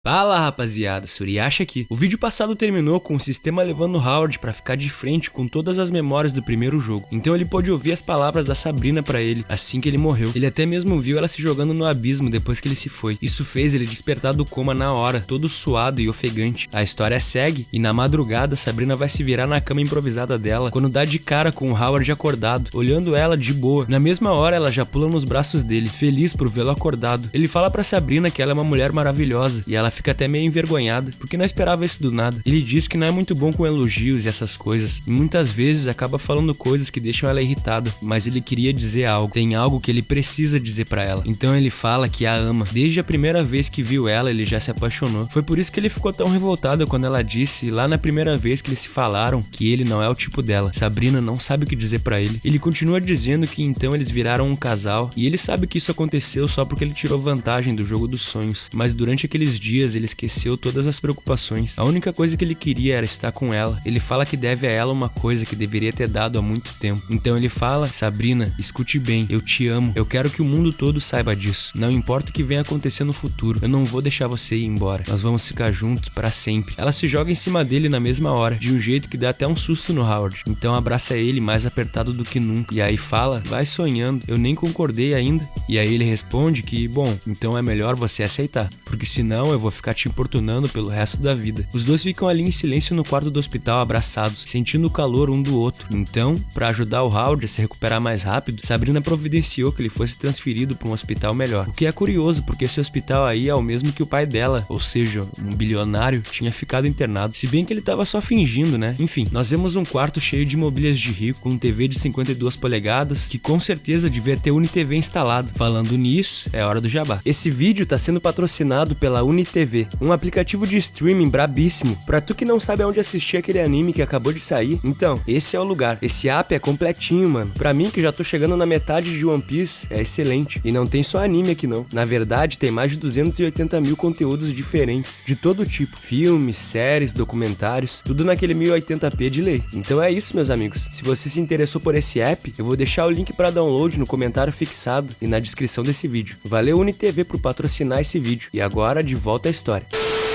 Fala rapaziada, Suriyasha aqui. O vídeo passado terminou com o sistema levando Howard pra ficar de frente com todas as memórias do primeiro jogo. Então ele pôde ouvir as palavras da Sabrina pra ele, assim que ele morreu. Ele até mesmo viu ela se jogando no abismo depois que ele se foi. Isso fez ele despertar do coma na hora, todo suado e ofegante. A história segue, e na madrugada Sabrina vai se virar na cama improvisada dela, quando dá de cara com o Howard acordado, olhando ela de boa. Na mesma hora ela já pula nos braços dele, feliz por vê-lo acordado. Ele fala pra Sabrina que ela é uma mulher maravilhosa, e ela fica até meio envergonhada, porque não esperava isso do nada. Ele diz que não é muito bom com elogios e essas coisas, e muitas vezes acaba falando coisas que deixam ela irritada, mas ele queria dizer algo, tem algo que ele precisa dizer pra ela. Então ele fala que a ama. Desde a primeira vez que viu ela, ele já se apaixonou. Foi por isso que ele ficou tão revoltado quando ela disse, lá na primeira vez que eles se falaram, que ele não é o tipo dela. Sabrina não sabe o que dizer pra ele. Ele continua dizendo que então eles viraram um casal, e ele sabe que isso aconteceu só porque ele tirou vantagem do jogo dos sonhos, mas durante aqueles dias ele esqueceu todas as preocupações. A única coisa que ele queria era estar com ela. Ele fala que deve a ela uma coisa que deveria ter dado há muito tempo. Então ele fala: Sabrina, escute bem, eu te amo. Eu quero que o mundo todo saiba disso. Não importa o que venha acontecer no futuro, eu não vou deixar você ir embora. Nós vamos ficar juntos para sempre. Ela se joga em cima dele na mesma hora, de um jeito que dá até um susto no Howard. Então abraça ele mais apertado do que nunca. E aí fala: vai sonhando, eu nem concordei ainda. E aí ele responde que, bom, então é melhor você aceitar, porque senão eu vou ficar te importunando pelo resto da vida. Os dois ficam ali em silêncio no quarto do hospital, abraçados, sentindo o calor um do outro. Então, para ajudar o Howard a se recuperar mais rápido, Sabrina providenciou que ele fosse transferido para um hospital melhor. O que é curioso, porque esse hospital aí é o mesmo que o pai dela, ou seja, um bilionário, tinha ficado internado. Se bem que ele tava só fingindo, né? Enfim, nós vemos um quarto cheio de mobílias de rico, com um TV de 52 polegadas, que com certeza devia ter UniTV instalado. Falando nisso, é hora do jabá. Esse vídeo tá sendo patrocinado pela UniTV, um aplicativo de streaming brabíssimo. Pra tu que não sabe aonde assistir aquele anime que acabou de sair, então, esse é o lugar. Esse app é completinho, mano. Pra mim, que já tô chegando na metade de One Piece, é excelente. E não tem só anime aqui não. Na verdade, tem mais de 280 mil conteúdos diferentes, de todo tipo. Filmes, séries, documentários, tudo naquele 1080p de lei. Então é isso, meus amigos. Se você se interessou por esse app, eu vou deixar o link pra download no comentário fixado e na descrição desse vídeo. Valeu UniTV por patrocinar esse vídeo. E agora, de volta à história.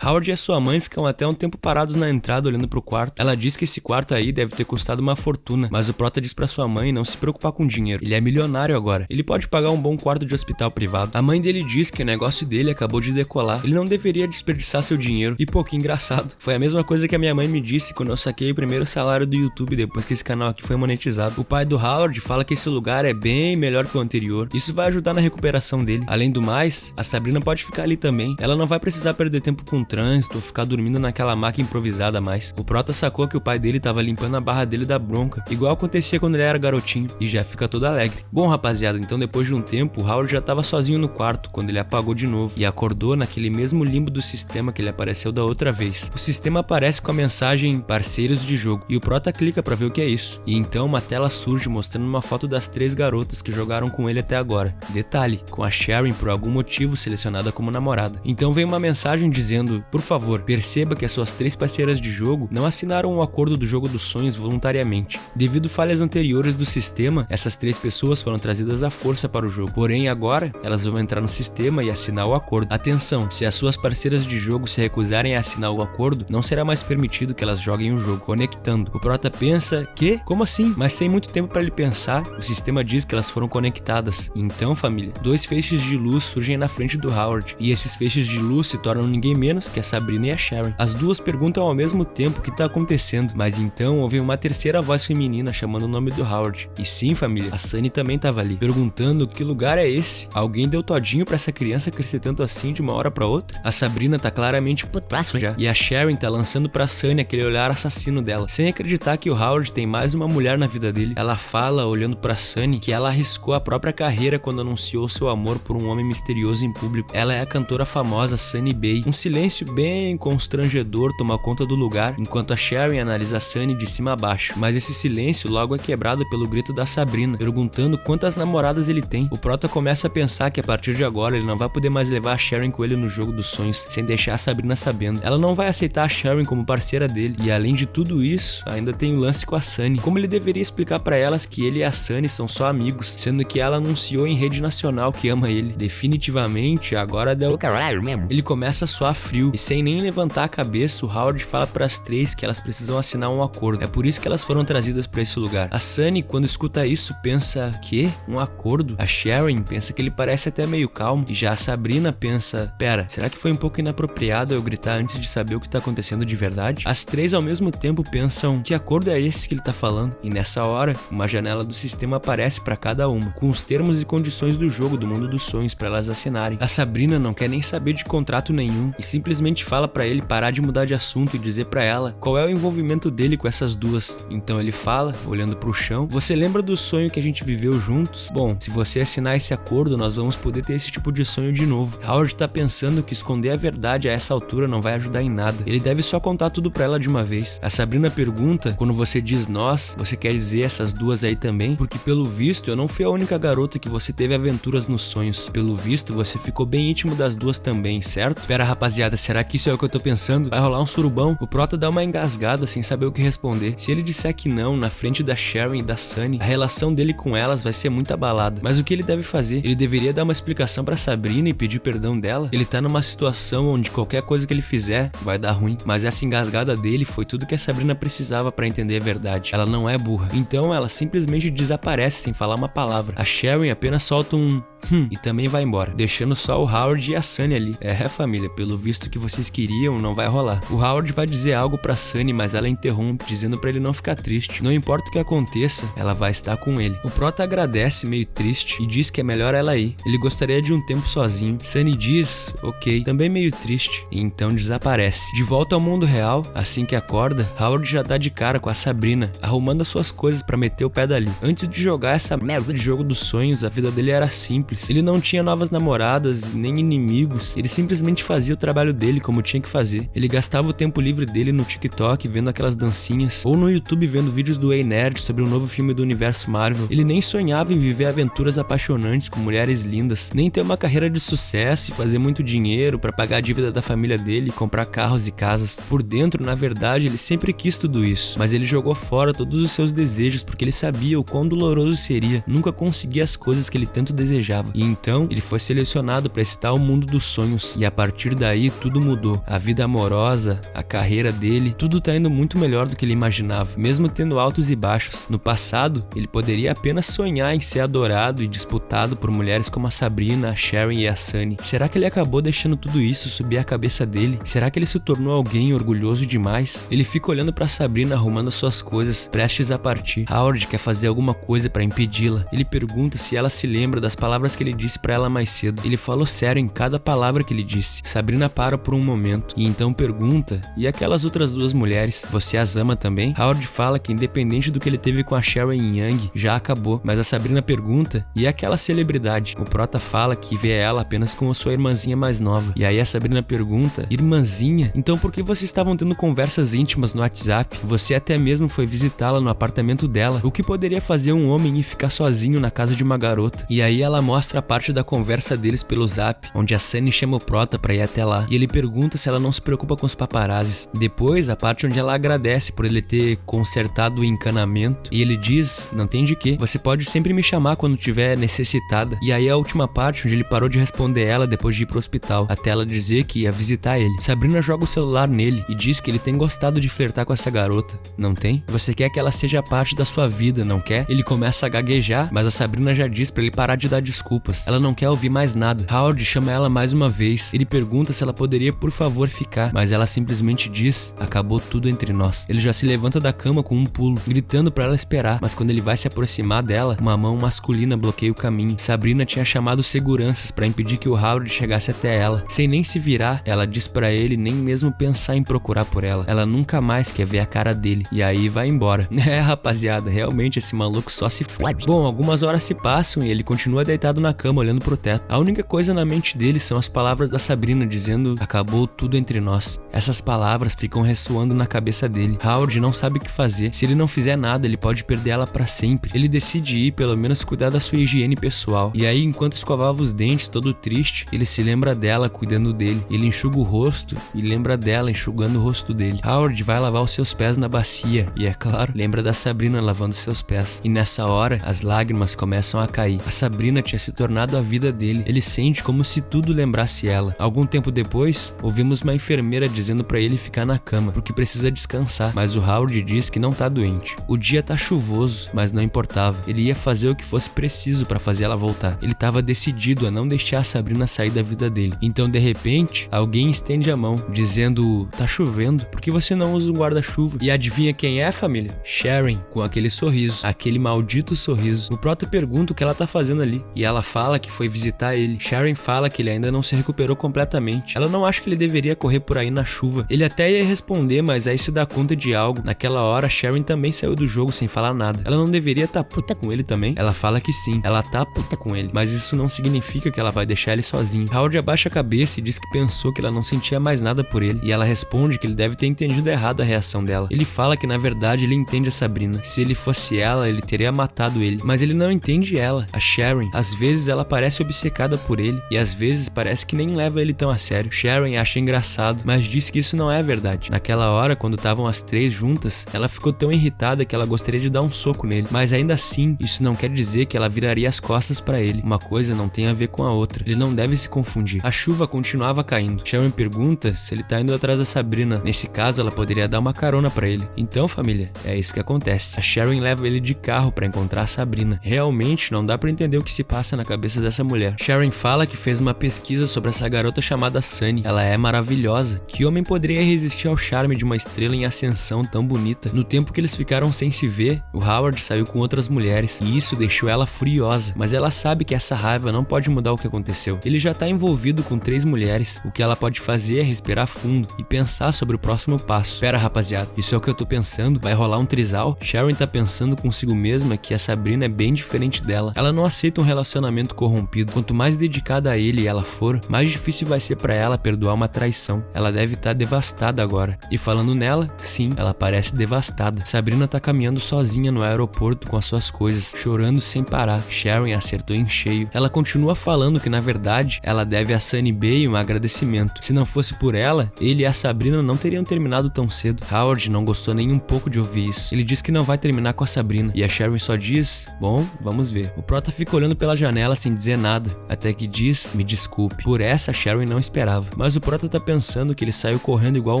Howard e a sua mãe ficam até um tempo parados na entrada olhando pro quarto. Ela diz que esse quarto aí deve ter custado uma fortuna, mas o Prota diz pra sua mãe não se preocupar com dinheiro. Ele é milionário agora, ele pode pagar um bom quarto de hospital privado. A mãe dele diz que o negócio dele acabou de decolar, ele não deveria desperdiçar seu dinheiro. E pô, que engraçado, foi a mesma coisa que a minha mãe me disse quando eu saquei o primeiro salário do YouTube depois que esse canal aqui foi monetizado. O pai do Howard fala que esse lugar é bem melhor que o anterior, isso vai ajudar na recuperação dele. Além do mais, a Sabrina pode ficar ali também, ela não vai precisar perder tempo com trânsito ou ficar dormindo naquela maca improvisada mais. O Prota sacou que o pai dele tava limpando a barra dele da bronca, igual acontecia quando ele era garotinho, e já fica todo alegre. Bom rapaziada, então depois de um tempo, o Howard já tava sozinho no quarto, quando ele apagou de novo, e acordou naquele mesmo limbo do sistema que ele apareceu da outra vez. O sistema aparece com a mensagem parceiros de jogo, e o Prota clica pra ver o que é isso, e então uma tela surge mostrando uma foto das 3 garotas que jogaram com ele até agora. Detalhe, com a Sharon por algum motivo selecionada como namorada. Então vem uma mensagem dizendo: por favor, perceba que as suas 3 parceiras de jogo não assinaram o acordo do jogo dos sonhos voluntariamente. Devido falhas anteriores do sistema, essas 3 pessoas foram trazidas à força para o jogo. Porém, agora, elas vão entrar no sistema e assinar o acordo. Atenção, se as suas parceiras de jogo se recusarem a assinar o acordo, não será mais permitido que elas joguem o jogo. Conectando. O Prota pensa que? Como assim? Mas sem muito tempo para ele pensar, o sistema diz que elas foram conectadas. Então, família, 2 feixes de luz surgem na frente do Howard, e esses feixes de luz se tornam ninguém menos que a Sabrina e a Sharon. As duas perguntam ao mesmo tempo o que tá acontecendo, mas então ouvem uma terceira voz feminina chamando o nome do Howard. E sim, família, a Sunny também tava ali, perguntando que lugar é esse? Alguém deu todinho pra essa criança crescer tanto assim de uma hora pra outra? A Sabrina tá claramente putaça já, e a Sharon tá lançando pra Sunny aquele olhar assassino dela, sem acreditar que o Howard tem mais uma mulher na vida dele. Ela fala, olhando pra Sunny, que ela arriscou a própria carreira quando anunciou seu amor por um homem misterioso em público. Ela é a cantora famosa Sunny Bay. Um silêncio bem constrangedor toma conta do lugar, enquanto a Sharon analisa a Sunny de cima a baixo. Mas esse silêncio logo é quebrado pelo grito da Sabrina, perguntando quantas namoradas ele tem. O Prota começa a pensar que a partir de agora ele não vai poder mais levar a Sharon com ele no jogo dos sonhos, sem deixar a Sabrina sabendo. Ela não vai aceitar a Sharon como parceira dele, e além de tudo isso, ainda tem o lance com a Sunny. Como ele deveria explicar pra elas que ele e a Sunny são só amigos, sendo que ela anunciou em rede nacional que ama ele. Definitivamente, agora deu caralho mesmo. Ele começa a suar frio, frio e sem nem levantar a cabeça, o Howard fala para as três que elas precisam assinar um acordo. É por isso que elas foram trazidas para esse lugar. A Sunny, quando escuta isso, pensa: "Quê? Um acordo?" A Sharon pensa que ele parece até meio calmo e já a Sabrina pensa: "Pera, será que foi um pouco inapropriado eu gritar antes de saber o que tá acontecendo de verdade?" As três ao mesmo tempo pensam: "Que acordo é esse que ele tá falando?" E nessa hora, uma janela do sistema aparece para cada uma, com os termos e condições do jogo do mundo dos sonhos para elas assinarem. A Sabrina não quer nem saber de contrato nenhum e simplesmente fala para ele parar de mudar de assunto e dizer para ela qual é o envolvimento dele com essas duas. Então ele fala, olhando pro chão: "Você lembra do sonho que a gente viveu juntos? Bom, se você assinar esse acordo, nós vamos poder ter esse tipo de sonho de novo." Howard tá pensando que esconder a verdade a essa altura não vai ajudar em nada. Ele deve só contar tudo pra ela de uma vez. A Sabrina pergunta: "Quando você diz nós, você quer dizer essas duas aí também? Porque pelo visto eu não fui a única garota que você teve aventuras nos sonhos. Pelo visto você ficou bem íntimo das duas também, certo?" Pera, rapaziada, será que isso é o que eu tô pensando? Vai rolar um surubão? O Prota dá uma engasgada sem saber o que responder. Se ele disser que não, na frente da Sharon e da Sunny, a relação dele com elas vai ser muito abalada. Mas o que ele deve fazer? Ele deveria dar uma explicação pra Sabrina e pedir perdão dela? Ele tá numa situação onde qualquer coisa que ele fizer vai dar ruim. Mas essa engasgada dele foi tudo que a Sabrina precisava pra entender a verdade. Ela não é burra. Então ela simplesmente desaparece sem falar uma palavra. A Sharon apenas solta um e também vai embora, deixando só o Howard e a Sunny ali. Família, pelo visto que vocês queriam, não vai rolar. O Howard vai dizer algo pra Sunny, mas ela interrompe, dizendo pra ele não ficar triste. Não importa o que aconteça, ela vai estar com ele. O Prota agradece, meio triste, e diz que é melhor ela ir. Ele gostaria de um tempo sozinho. Sunny diz, ok, também meio triste, e então desaparece. De volta ao mundo real, assim que acorda, Howard já dá de cara com a Sabrina, arrumando as suas coisas pra meter o pé dali. Antes de jogar essa merda de jogo dos sonhos, a vida dele era simples. Ele não tinha novas namoradas, nem inimigos, ele simplesmente fazia o trabalho dele como tinha que fazer. Ele gastava o tempo livre dele no TikTok vendo aquelas dancinhas, ou no YouTube vendo vídeos do Ei Nerd sobre um novo filme do universo Marvel. Ele nem sonhava em viver aventuras apaixonantes com mulheres lindas, nem ter uma carreira de sucesso e fazer muito dinheiro pra pagar a dívida da família dele e comprar carros e casas. Por dentro, na verdade, ele sempre quis tudo isso, mas ele jogou fora todos os seus desejos porque ele sabia o quão doloroso seria nunca conseguir as coisas que ele tanto desejava. E então ele foi selecionado para esse tal mundo dos sonhos, e a partir daí tudo mudou. A vida amorosa, a carreira dele, tudo tá indo muito melhor do que ele imaginava, mesmo tendo altos e baixos. No passado, ele poderia apenas sonhar em ser adorado e disputado por mulheres como a Sabrina, a Sharon e a Sunny. Será que ele acabou deixando tudo isso subir a cabeça dele? Será que ele se tornou alguém orgulhoso demais? Ele fica olhando para Sabrina arrumando suas coisas, prestes a partir. Howard quer fazer alguma coisa para impedi-la. Ele pergunta se ela se lembra das palavras que ele disse pra ela mais cedo. Ele falou sério em cada palavra que ele disse. Sabrina para por um momento e então pergunta: "E aquelas outras duas mulheres, você as ama também?" Howard fala que independente do que ele teve com a Sharon e Young, já acabou, mas a Sabrina pergunta: "E aquela celebridade?" O Prota fala que vê ela apenas como sua irmãzinha mais nova. E aí a Sabrina pergunta: "Irmãzinha? Então por que vocês estavam tendo conversas íntimas no WhatsApp? Você até mesmo foi visitá-la no apartamento dela. O que poderia fazer um homem ir ficar sozinho na casa de uma garota?" E aí ela mostra a parte da conversa deles pelo Zap, onde a Sunny chama o Prota pra ir até lá, e ele pergunta se ela não se preocupa com os paparazzis. Depois, a parte onde ela agradece por ele ter consertado o encanamento, e ele diz: "Não tem de quê, você pode sempre me chamar quando tiver necessitada." E aí a última parte onde ele parou de responder ela depois de ir pro hospital, até ela dizer que ia visitar ele. Sabrina joga o celular nele e diz que ele tem gostado de flertar com essa garota. Não tem? Você quer que ela seja parte da sua vida, não quer? Ele começa a gaguejar, mas a Sabrina já diz pra ele parar de dar desculpas. Ela não quer ouvir mais nada. Howard chama ela mais uma vez. Ele pergunta se ela poderia por favor ficar, mas ela simplesmente diz: "Acabou tudo entre nós." Ele já se levanta da cama com um pulo, gritando pra ela esperar, mas quando ele vai se aproximar dela, uma mão masculina bloqueia o caminho. Sabrina tinha chamado seguranças pra impedir que o Howard chegasse até ela. Sem nem se virar, ela diz pra ele nem mesmo pensar em procurar por ela. Ela nunca mais quer ver a cara dele. E aí vai embora. Rapaziada, realmente esse maluco só se fode. Bom, algumas horas se passam e ele continua deitado na cama olhando pro teto. A única coisa na mente dele são as palavras da Sabrina dizendo: "Acabou tudo entre nós." Essas palavras ficam ressoando na cabeça dele. Howard não sabe o que fazer. Se ele não fizer nada, ele pode perder ela pra sempre. Ele decide ir, pelo menos cuidar da sua higiene pessoal. E aí, enquanto escovava os dentes, todo triste, ele se lembra dela cuidando dele. Ele enxuga o rosto e lembra dela enxugando o rosto dele. Howard vai lavar os seus pés na bacia e, é claro, lembra da Sabrina lavando seus pés. E nessa hora, as lágrimas começam a cair. A Sabrina tinha tinha se tornado a vida dele. Ele sente como se tudo lembrasse ela. Algum tempo depois, ouvimos uma enfermeira dizendo pra ele ficar na cama, porque precisa descansar, mas o Howard diz que não tá doente. O dia tá chuvoso, mas não importava. Ele ia fazer o que fosse preciso pra fazer ela voltar. Ele tava decidido a não deixar a Sabrina sair da vida dele. Então, de repente, alguém estende a mão, dizendo: tá chovendo, por que você não usa um guarda-chuva? E adivinha quem é, família? Sharon, com aquele sorriso, aquele maldito sorriso. O Prota pergunta o que ela tá fazendo ali, e ela fala que foi visitar ele. Sharon fala que ele ainda não se recuperou completamente. Ela não acha que ele deveria correr por aí na chuva. Ele até ia responder, mas aí se dá conta de algo. Naquela hora, Sharon também saiu do jogo sem falar nada. Ela não deveria tá puta com ele também? Ela fala que sim, ela tá puta com ele, mas isso não significa que ela vai deixar ele sozinho. Howard abaixa a cabeça e diz que pensou que ela não sentia mais nada por ele, e ela responde que ele deve ter entendido errado a reação dela. Ele fala que na verdade ele entende a Sabrina. Se ele fosse ela, ele teria matado ele, mas ele não entende ela, a Sharon. Às vezes ela parece obcecada por ele, e às vezes parece que nem leva ele tão a sério. Sharon acha engraçado, mas diz que isso não é verdade. Naquela hora, quando estavam as três juntas, ela ficou tão irritada que ela gostaria de dar um soco nele, mas ainda assim, isso não quer dizer que ela viraria as costas pra ele. Uma coisa não tem a ver com a outra. Ele não deve se confundir. A chuva continuava caindo. Sharon pergunta se ele tá indo atrás da Sabrina. Nesse caso, ela poderia dar uma carona pra ele. Então, família, é isso que acontece. A Sharon leva ele de carro pra encontrar a Sabrina. Realmente não dá pra entender o que se passa na cabeça dessa mulher. Sharon fala que fez uma pesquisa sobre essa garota chamada Sunny. Ela é maravilhosa. Que homem poderia resistir ao charme de uma estrela em ascensão tão bonita? No tempo que eles ficaram sem se ver, o Howard saiu com outras mulheres, e isso deixou ela furiosa, mas ela sabe que essa raiva não pode mudar o que aconteceu. Ele já tá envolvido com 3 mulheres. O que ela pode fazer é respirar fundo e pensar sobre o próximo passo. Pera, rapaziada, isso é o que eu tô pensando? Vai rolar um trisal? Sharon tá pensando consigo mesma que a Sabrina é bem diferente dela. Ela não aceita um relacionamento corrompido. Quanto mais dedicada a ele ela for, mais difícil vai ser pra ela perdoar uma traição. Ela deve estar devastada agora. E falando nela, sim, ela parece devastada. Sabrina tá caminhando sozinha no aeroporto com as suas coisas, chorando sem parar. Sharon acertou em cheio. Ela continua falando que na verdade ela deve a Sunny Bay um agradecimento. Se não fosse por ela, ele e a Sabrina não teriam terminado tão cedo. Howard não gostou nem um pouco de ouvir isso. Ele diz que não vai terminar com a Sabrina, e a Sharon só diz: bom, vamos ver. O Prota fica olhando pela janela sem dizer nada, até que diz: me desculpe. Por essa, a Sharon não esperava, mas o Prota tá pensando que ele saiu correndo igual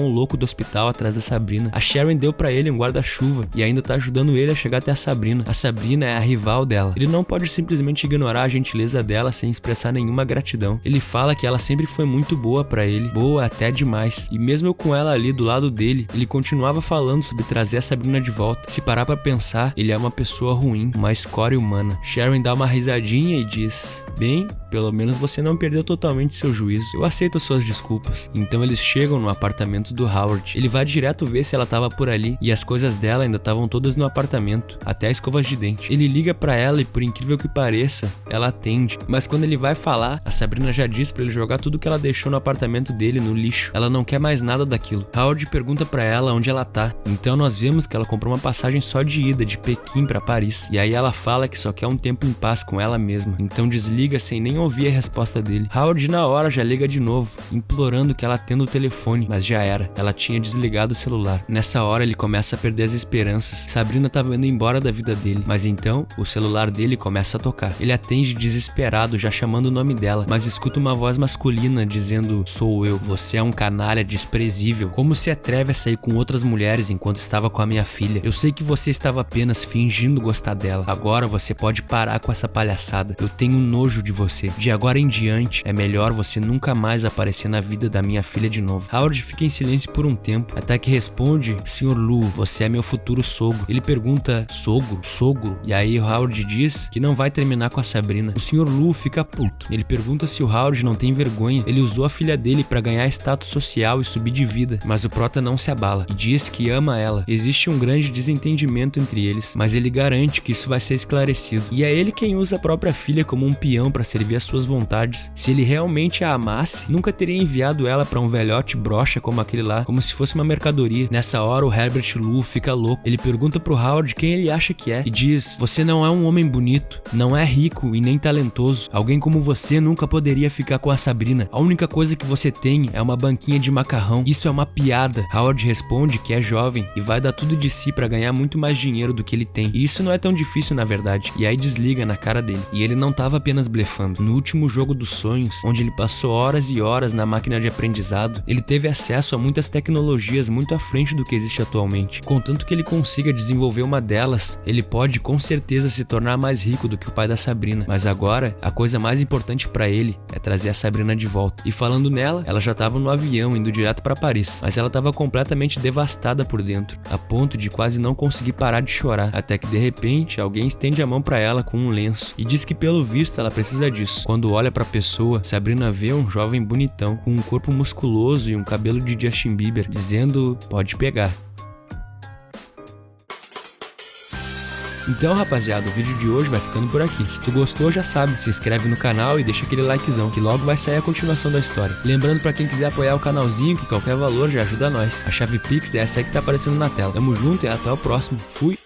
um louco do hospital atrás da Sabrina. A Sharon deu pra ele um guarda-chuva e ainda tá ajudando ele a chegar até a Sabrina. A Sabrina é a rival dela. Ele não pode simplesmente ignorar a gentileza dela sem expressar nenhuma gratidão. Ele fala que ela sempre foi muito boa pra ele, boa até demais, e mesmo com ela ali do lado dele, ele continuava falando sobre trazer a Sabrina de volta. Se parar pra pensar, ele é uma pessoa ruim, uma escória humana. Sharon dá uma risadinha e diz: bem, pelo menos você não perdeu totalmente seu juízo. Eu aceito suas desculpas. Então eles chegam no apartamento do Howard. Ele vai direto ver se ela tava por ali, e as coisas dela ainda estavam todas no apartamento, até escovas de dente. Ele liga pra ela e, por incrível que pareça, ela atende. Mas quando ele vai falar, a Sabrina já diz pra ele jogar tudo que ela deixou no apartamento dele no lixo. Ela não quer mais nada daquilo. Howard pergunta pra ela onde ela tá. Então nós vemos que ela comprou uma passagem só de ida de Pequim pra Paris. E aí ela fala que só quer um tempo em paz com ela mesma. Então desliga sem nem ouvir a resposta dele. Howard na hora já liga de novo, implorando que ela atenda o telefone, mas já era. Ela tinha desligado o celular. Nessa hora ele começa a perder as esperanças. Sabrina tava indo embora da vida dele, mas então o celular dele começa a tocar. Ele atende desesperado, já chamando o nome dela, mas escuta uma voz masculina dizendo: sou eu, você é um canalha desprezível. Como se atreve a sair com outras mulheres enquanto estava com a minha filha? Eu sei que você estava apenas fingindo gostar dela. Agora você pode parar com essa palhaçada. Eu tenho nojo de você. De agora em diante, é melhor você nunca mais aparecer na vida da minha filha de novo. Howard fica em silêncio por um tempo, até que responde: Sr. Lu, você é meu futuro sogro. Ele pergunta: sogro? Sogro? E aí o Howard diz que não vai terminar com a Sabrina. O Sr. Lu fica puto. Ele pergunta se o Howard não tem vergonha. Ele usou a filha dele pra ganhar status social e subir de vida, mas o Prota não se abala e diz que ama ela. Existe um grande desentendimento entre eles, mas ele garante que isso vai ser esclarecido. E é ele quem usa a própria filha como um peão pra servir as suas vontades. Se ele realmente a amasse, nunca teria enviado ela pra um velhote broxa como aquele lá, como se fosse uma mercadoria. Nessa hora o Herbert Lu fica louco. Ele pergunta pro Howard quem ele acha que é e diz: você não é um homem bonito, não é rico e nem talentoso. Alguém como você nunca poderia ficar com a Sabrina. A única coisa que você tem é uma banquinha de macarrão. Isso é uma piada. Howard responde que é jovem e vai dar tudo de si pra ganhar muito mais dinheiro do que ele tem. E isso não é tão difícil na verdade. E aí desliga na cara dele. E ele não tava apenas blefando. No último jogo dos sonhos, onde ele passou horas e horas na máquina de aprendizado, ele teve acesso a muitas tecnologias muito à frente do que existe atualmente. Contanto que ele consiga desenvolver uma delas, ele pode com certeza se tornar mais rico do que o pai da Sabrina. Mas agora, a coisa mais importante pra ele é trazer a Sabrina de volta. E falando nela, ela já tava no avião indo direto pra Paris, mas ela tava completamente devastada por dentro, a ponto de quase não conseguir parar de chorar, até que de repente alguém estende a mão pra ela com um lenço e diz que pelo visto ela precisa disso. Quando olha pra pessoa, Sabrina vê um jovem bonitão com um corpo musculoso e um cabelo de Justin Bieber, dizendo: pode pegar. Então, rapaziada, o vídeo de hoje vai ficando por aqui. Se tu gostou, já sabe, se inscreve no canal e deixa aquele likezão, que logo vai sair a continuação da história. Lembrando pra quem quiser apoiar o canalzinho, que qualquer valor já ajuda nós. A chave Pix é essa aí que tá aparecendo na tela. Tamo junto e até o próximo. Fui!